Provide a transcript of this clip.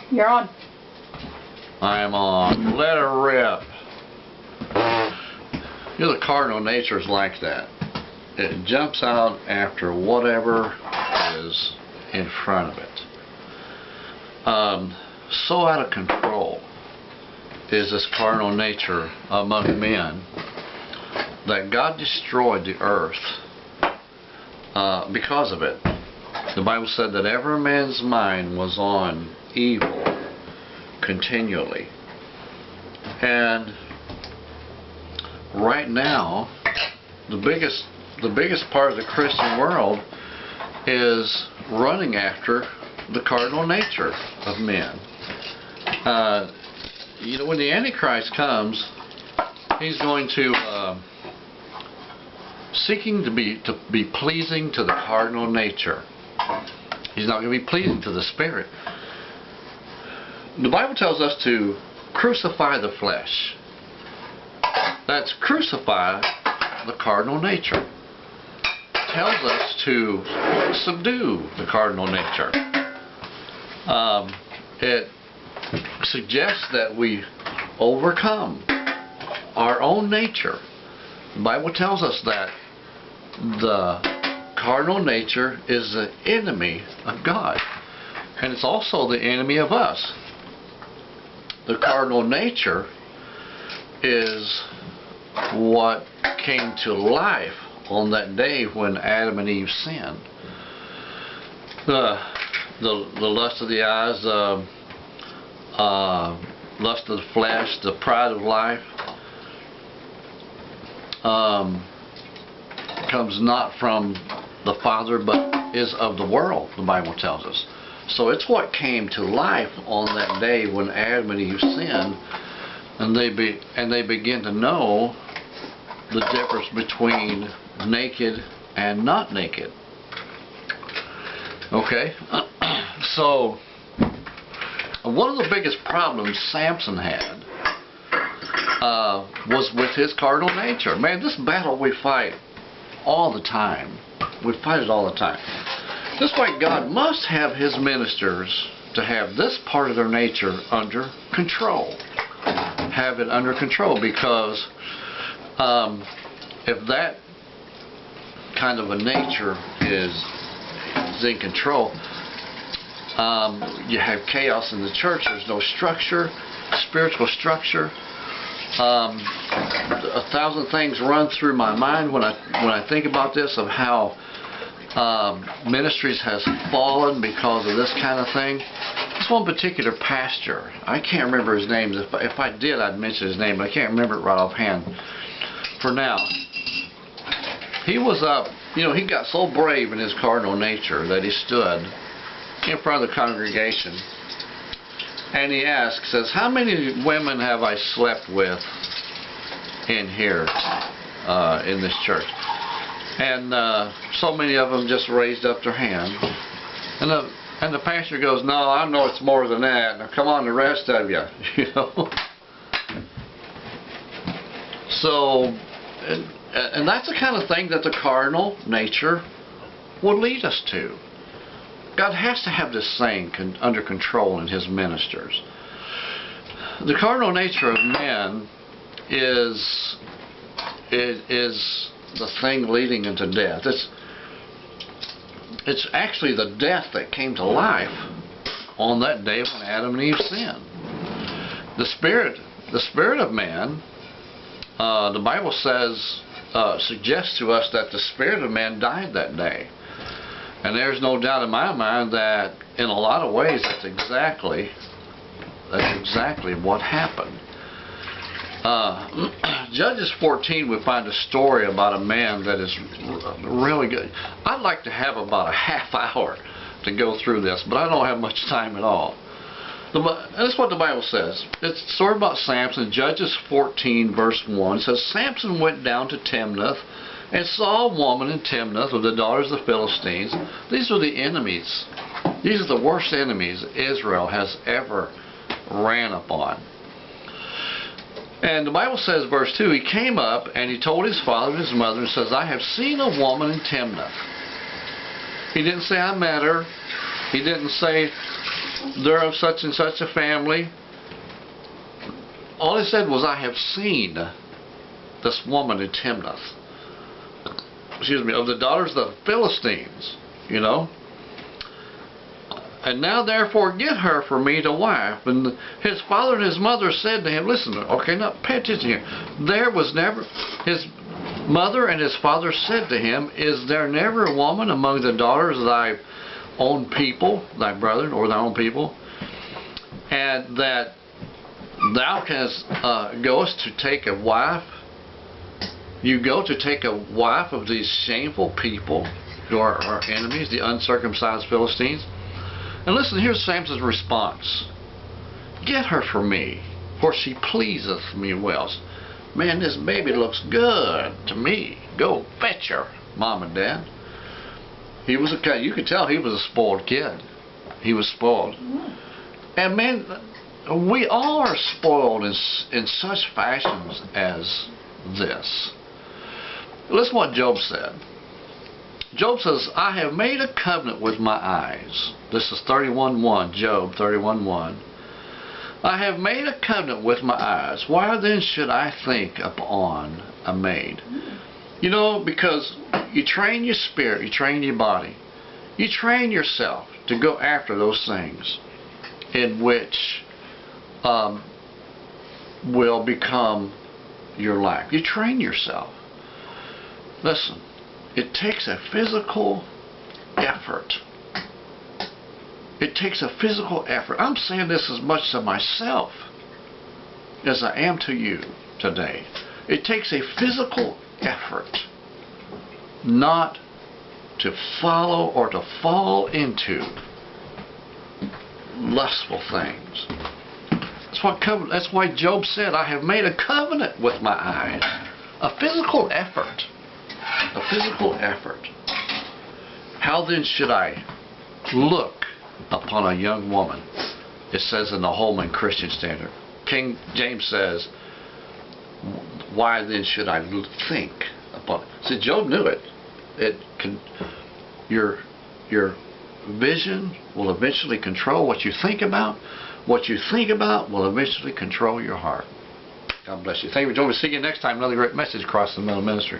You're on. I'm on. Let her rip. You know, the cardinal nature is like that. It jumps out after whatever is in front of it. So out of control is this cardinal nature among men that God destroyed the earth because of it. The Bible said that every man's mind was on evil continually. And right now, the biggest part of the Christian world is running after the cardinal nature of men. You know, when the Antichrist comes, he's going to seeking to be pleasing to the cardinal nature. He's not going to be pleasing to the Spirit. The Bible tells us to crucify the flesh. That's crucify the cardinal nature. It tells us to subdue the cardinal nature. It suggests that we overcome our own nature. The Bible tells us that the cardinal nature is the enemy of God, and it's also the enemy of us. The cardinal nature is what came to life on that day when Adam and Eve sinned. The lust of the eyes, lust of the flesh, the pride of life comes not from the Father but is of the world, the Bible tells us. So it's what came to life on that day when Adam and Eve sinned, and they begin to know the difference between naked and not naked. Okay? So one of the biggest problems Samson had was with his cardinal nature. Man, this battle we fight all the time. We fight it all the time. This way, God must have His ministers to have this part of their nature under control. Have it under control, because if that kind of a nature is in control, you have chaos in the church. There's no structure, spiritual structure. 1,000 things run through my mind when I think about this, of how ministries has fallen because of this kind of thing. This one particular pastor, I can't remember his name. If I did, I'd mention his name, but I can't remember it right offhand for now. He was up, you know, he got so brave in his cardinal nature that he stood in front of the congregation and he asked, says, how many women have I slept with in here in this church? And so many of them just raised up their hand. And the pastor goes, no, I know it's more than that. Now come on, the rest of you. You know. So, and that's the kind of thing that the cardinal nature would lead us to. God has to have this thing under control in His ministers. The cardinal nature of men is the thing leading into death. It's actually the death that came to life on that day when Adam and Eve sinned. The spirit of man, the Bible says, suggests to us that the spirit of man died that day. And there's no doubt in my mind that in a lot of ways that's exactly what happened. Judges 14, we find a story about a man that is really good. I'd like to have about a half hour to go through this, but I don't have much time at all. That's what the Bible says. It's a story about Samson. Judges 14 verse 1 says, Samson went down to Timnath and saw a woman in Timnath with the daughters of the Philistines. These are the enemies. These are the worst enemies Israel has ever ran upon. And the Bible says, verse 2, he came up and he told his father and his mother and says, I have seen a woman in Timnath. He didn't say I met her. He didn't say they're of such and such a family. All he said was, I have seen this woman in Timnath, excuse me, of the daughters of the Philistines, you know. And now therefore get her for me to wife. And his father and his mother said to him, listen, okay, now pay attention here. There was never, his mother and his father said to him, is there never a woman among the daughters of thy own people, thy brethren, or thy own people, and that thou canst goest to take a wife? You go to take a wife of these shameful people who are our enemies, the uncircumcised Philistines? And listen, here's Samson's response. Get her for me, for she pleaseth me well. Man, this baby looks good to me. Go fetch her, Mom and Dad. He was you could tell he was a spoiled kid. He was spoiled. And man, we all are spoiled in such fashions as this. Listen what Job said. Job says, I have made a covenant with my eyes. This is 31:1, Job 31:1. I have made a covenant with my eyes. Why then should I think upon a maid? You know, because you train your spirit, you train your body, you train yourself to go after those things in which will become your life. You train yourself. Listen, it takes a physical effort. It takes a physical effort. I'm saying this as much to myself as I am to you today. It takes a physical effort not to follow or to fall into lustful things. That's why Job said, I have made a covenant with my eyes. A physical effort. A physical effort. How then should I look upon a young woman? It says in the Holman Christian Standard. King James says, why then should I think upon it? See, Job knew it. Your vision will eventually control what you think about. What you think about will eventually control your heart. God bless you. Thank you for joining me. See you next time. Another great message across the middle ministry.